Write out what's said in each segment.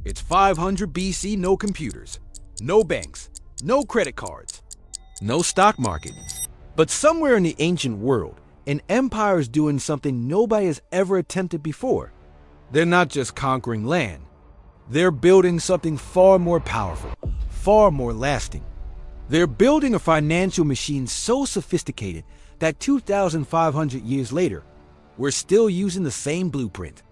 It's 500 BC, no computers, no banks, no credit cards, no stock market. But somewhere in the ancient world, an empire is doing something nobody has ever attempted before. They're not just conquering land. They're building something far more powerful, far more lasting. They're building a financial machine so sophisticated that 2,500 years later, we're still using the same blueprint.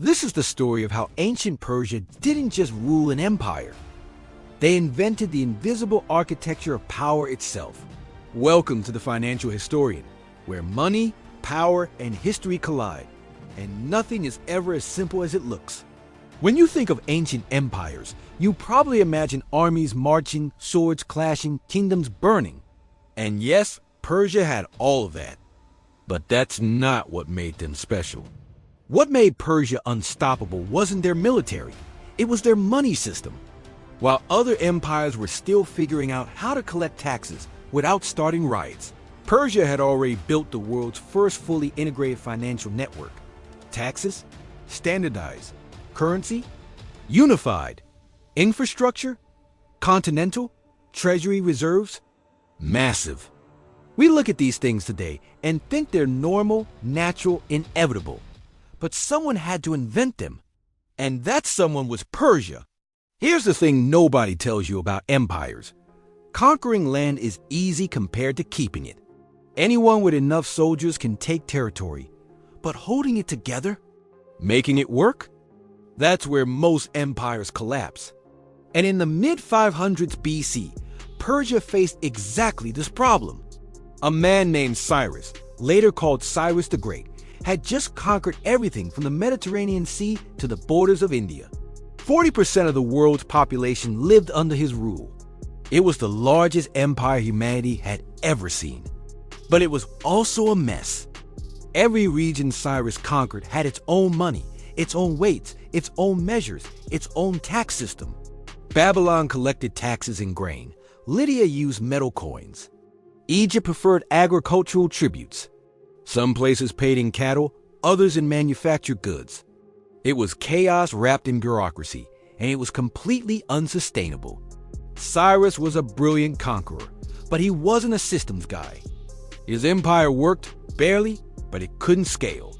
This is the story of how ancient Persia didn't just rule an empire. They invented the invisible architecture of power itself. Welcome to the Financial Historian, where money, power, and history collide, and nothing is ever as simple as it looks. When you think of ancient empires, you probably imagine armies marching, swords clashing, kingdoms burning. And yes, Persia had all of that. But that's not what made them special. What made Persia unstoppable wasn't their military, it was their money system. While other empires were still figuring out how to collect taxes without starting riots, Persia had already built the world's first fully integrated financial network. Taxes, standardized, currency, unified, infrastructure, continental, treasury reserves, massive. We look at these things today and think they're normal, natural, inevitable. But someone had to invent them. And that someone was Persia. Here's the thing nobody tells you about empires. Conquering land is easy compared to keeping it. Anyone with enough soldiers can take territory. But holding it together? Making it work? That's where most empires collapse. And in the mid-500s BC, Persia faced exactly this problem. A man named Cyrus, later called Cyrus the Great, had just conquered everything from the Mediterranean Sea to the borders of India. 40% of the world's population lived under his rule. It was the largest empire humanity had ever seen. But it was also a mess. Every region Cyrus conquered had its own money, its own weights, its own measures, its own tax system. Babylon collected taxes in grain. Lydia used metal coins. Egypt preferred agricultural tributes. Some places paid in cattle, others in manufactured goods. It was chaos wrapped in bureaucracy, and it was completely unsustainable. Cyrus was a brilliant conqueror, but he wasn't a systems guy. His empire worked, barely, but it couldn't scale.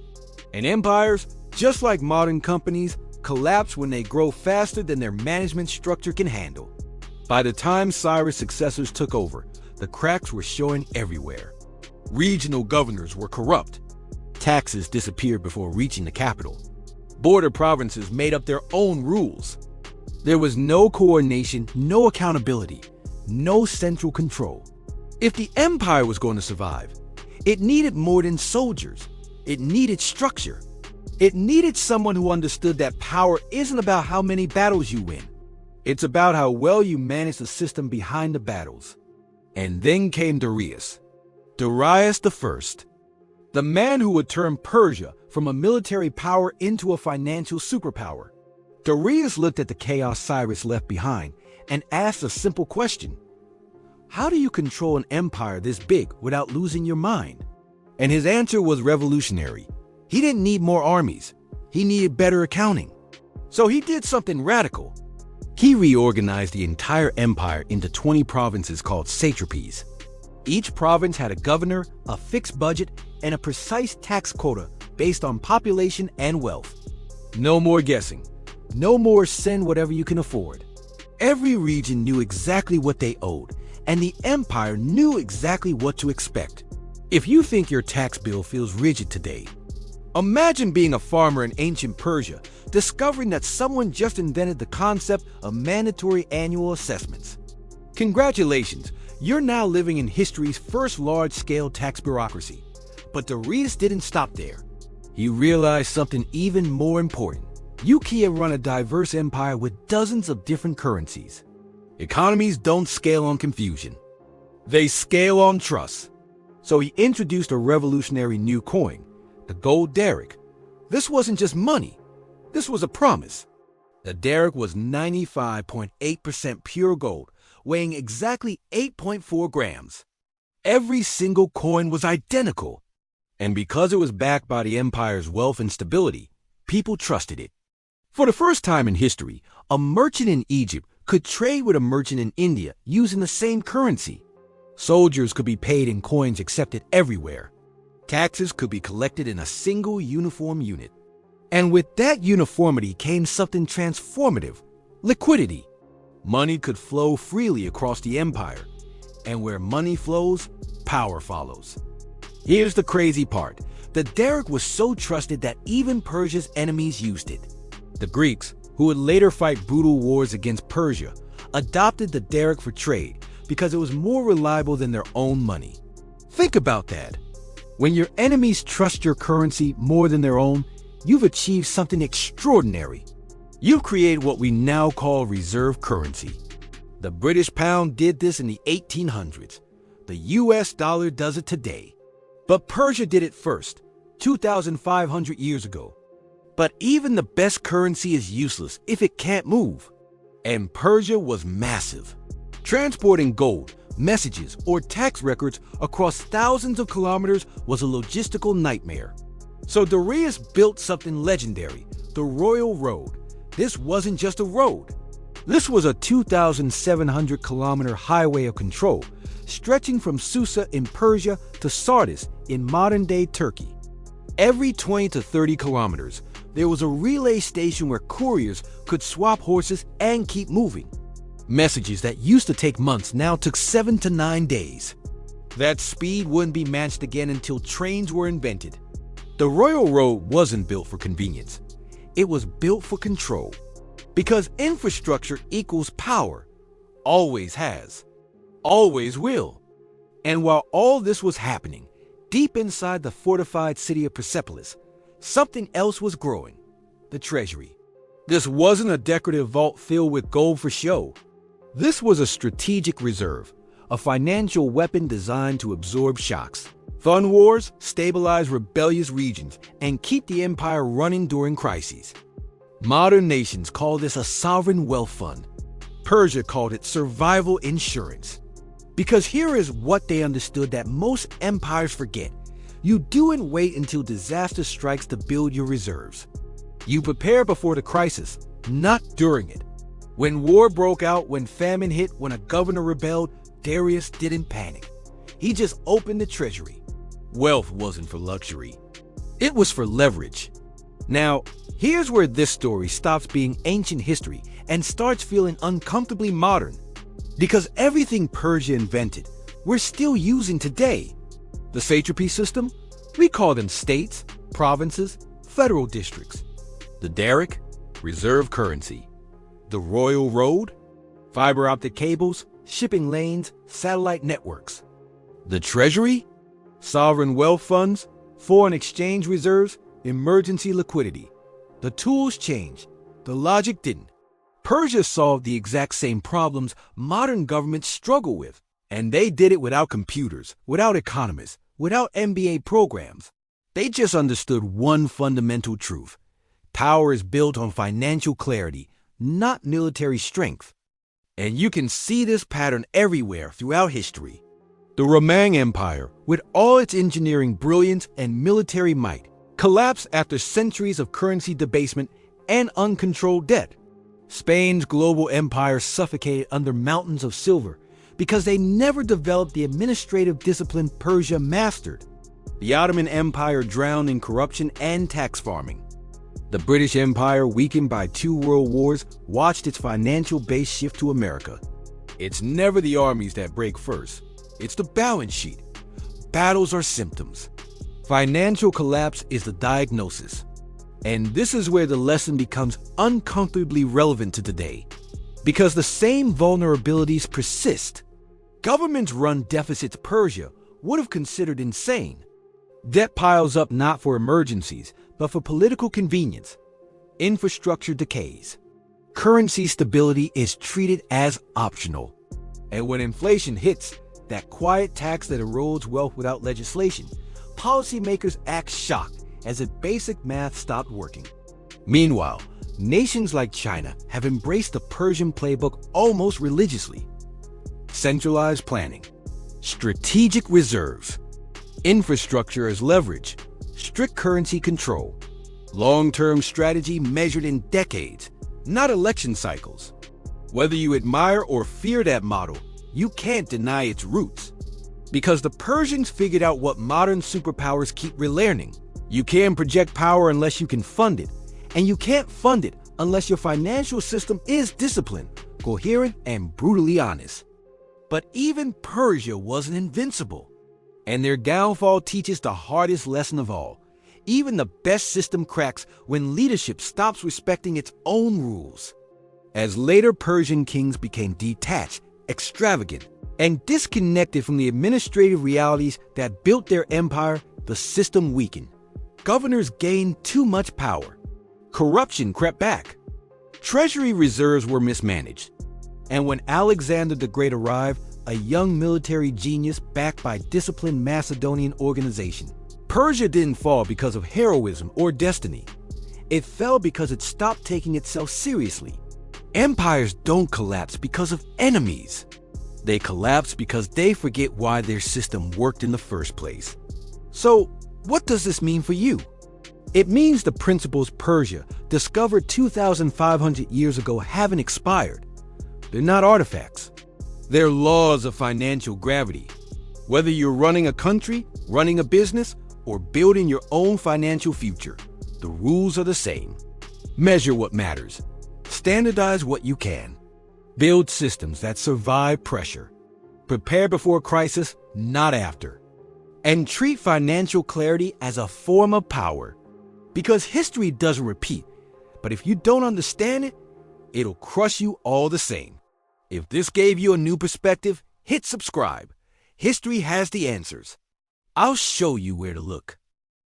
And empires, just like modern companies, collapse when they grow faster than their management structure can handle. By the time Cyrus' successors took over, the cracks were showing everywhere. Regional governors were corrupt. Taxes disappeared before reaching the capital. Border provinces made up their own rules. There was no coordination, no accountability, no central control. If the empire was going to survive, it needed more than soldiers. It needed structure. It needed someone who understood that power isn't about how many battles you win. It's about how well you manage the system behind the battles. And then came Darius I, the man who would turn Persia from a military power into a financial superpower. Darius looked at the chaos Cyrus left behind and asked a simple question. How do you control an empire this big without losing your mind? And his answer was revolutionary. He didn't need more armies. He needed better accounting. So he did something radical. He reorganized the entire empire into 20 provinces called satrapies. Each province had a governor, a fixed budget, and a precise tax quota based on population and wealth. No more guessing. No more send whatever you can afford. Every region knew exactly what they owed, and the empire knew exactly what to expect. If you think your tax bill feels rigid today, imagine being a farmer in ancient Persia, discovering that someone just invented the concept of mandatory annual assessments. Congratulations, you're now living in history's first large-scale tax bureaucracy. But Darius didn't stop there. He realized something even more important. You can't run a diverse empire with dozens of different currencies. Economies don't scale on confusion. They scale on trust. So he introduced a revolutionary new coin, the gold daric. This wasn't just money. This was a promise. The daric was 95.8% pure gold, weighing exactly 8.4 grams. Every single coin was identical. And because it was backed by the empire's wealth and stability, people trusted it. For the first time in history, A merchant in Egypt could trade with a merchant in India using the same currency. Soldiers could be paid in coins accepted everywhere. Taxes could be collected in a single uniform unit. And with that uniformity came something transformative: liquidity. Money could flow freely across the empire, and where money flows, power follows. Here's the crazy part. The derrick was so trusted that even Persia's enemies used it. The Greeks, who would later fight brutal wars against Persia, adopted the derrick for trade because it was more reliable than their own money. Think about that. When your enemies trust your currency more than their own, you've achieved something extraordinary. You've created what we now call reserve currency. The British pound did this in the 1800s. The US dollar does it today. But Persia did it first, 2,500 years ago. But even the best currency is useless if it can't move. And Persia was massive. Transporting gold, messages, or tax records across thousands of kilometers was a logistical nightmare. So Darius built something legendary, the Royal Road. This wasn't just a road. This was a 2,700-kilometer highway of control, stretching from Susa in Persia to Sardis in modern-day Turkey. Every 20 to 30 kilometers, there was a relay station where couriers could swap horses and keep moving. Messages that used to take months now took 7 to 9 days. That speed wouldn't be matched again until trains were invented. The Royal Road wasn't built for convenience. It was built for control. Because infrastructure equals power. Always has. Always will. And while all this was happening, deep inside the fortified city of Persepolis, something else was growing: the treasury. This wasn't a decorative vault filled with gold for show. This was a strategic reserve, a financial weapon designed to absorb shocks, fund wars, stabilize rebellious regions, and keep the empire running during crises. Modern nations call this a sovereign wealth fund. Persia called it survival insurance. Because here is what they understood that most empires forget: you don't wait until disaster strikes to build your reserves. You prepare before the crisis, not during it. When war broke out, when famine hit, when a governor rebelled, Darius didn't panic. He just opened the treasury. Wealth wasn't for luxury. It was for leverage. Now, here's where this story stops being ancient history and starts feeling uncomfortably modern. Because everything Persia invented, we're still using today. The satrapy system? We call them states, provinces, federal districts. The derrick? Reserve currency. The Royal Road? Fiber optic cables, shipping lanes, satellite networks. The treasury? Sovereign wealth funds, foreign exchange reserves, emergency liquidity. The tools changed. The logic didn't. Persia solved the exact same problems modern governments struggle with. And they did it without computers, without economists, without MBA programs. They just understood one fundamental truth. Power is built on financial clarity, not military strength. And you can see this pattern everywhere throughout history. The Roman Empire, with all its engineering brilliance and military might, collapsed after centuries of currency debasement and uncontrolled debt. Spain's global empire suffocated under mountains of silver because they never developed the administrative discipline Persia mastered. The Ottoman Empire drowned in corruption and tax farming. The British Empire, weakened by 2 world wars, watched its financial base shift to America. It's never the armies that break first. It's the balance sheet. Battles are symptoms. Financial collapse is the diagnosis. And this is where the lesson becomes uncomfortably relevant to today. Because the same vulnerabilities persist. Governments run deficits Persia would have considered insane. Debt piles up not for emergencies, but for political convenience. Infrastructure decays. Currency stability is treated as optional. And when inflation hits, that quiet tax that erodes wealth without legislation, policymakers act shocked as if basic math stopped working. Meanwhile, nations like China have embraced the Persian playbook almost religiously. Centralized planning, strategic reserves, infrastructure as leverage, strict currency control, long-term strategy measured in decades, not election cycles. Whether you admire or fear that model, you can't deny its roots. Because the Persians figured out what modern superpowers keep relearning. You can't project power unless you can fund it, and you can't fund it unless your financial system is disciplined, coherent, and brutally honest. But even Persia wasn't invincible. And their downfall teaches the hardest lesson of all. Even the best system cracks when leadership stops respecting its own rules. As later Persian kings became detached, extravagant, and disconnected from the administrative realities that built their empire, the system weakened. Governors gained too much power. Corruption crept back. Treasury reserves were mismanaged. And when Alexander the Great arrived, a young military genius backed by disciplined Macedonian organization, Persia didn't fall because of heroism or destiny. It fell because it stopped taking itself seriously. Empires don't collapse because of enemies. They collapse because they forget why their system worked in the first place. So, what does this mean for you? It means the principles Persia discovered 2,500 years ago haven't expired. They're not artifacts. They're laws of financial gravity. Whether you're running a country, running a business, or building your own financial future, the rules are the same. Measure what matters. Standardize what you can. Build systems that survive pressure. Prepare before crisis, not after. And treat financial clarity as a form of power. Because history doesn't repeat, but if you don't understand it, it'll crush you all the same. If this gave you a new perspective, hit subscribe. History has the answers. I'll show you where to look.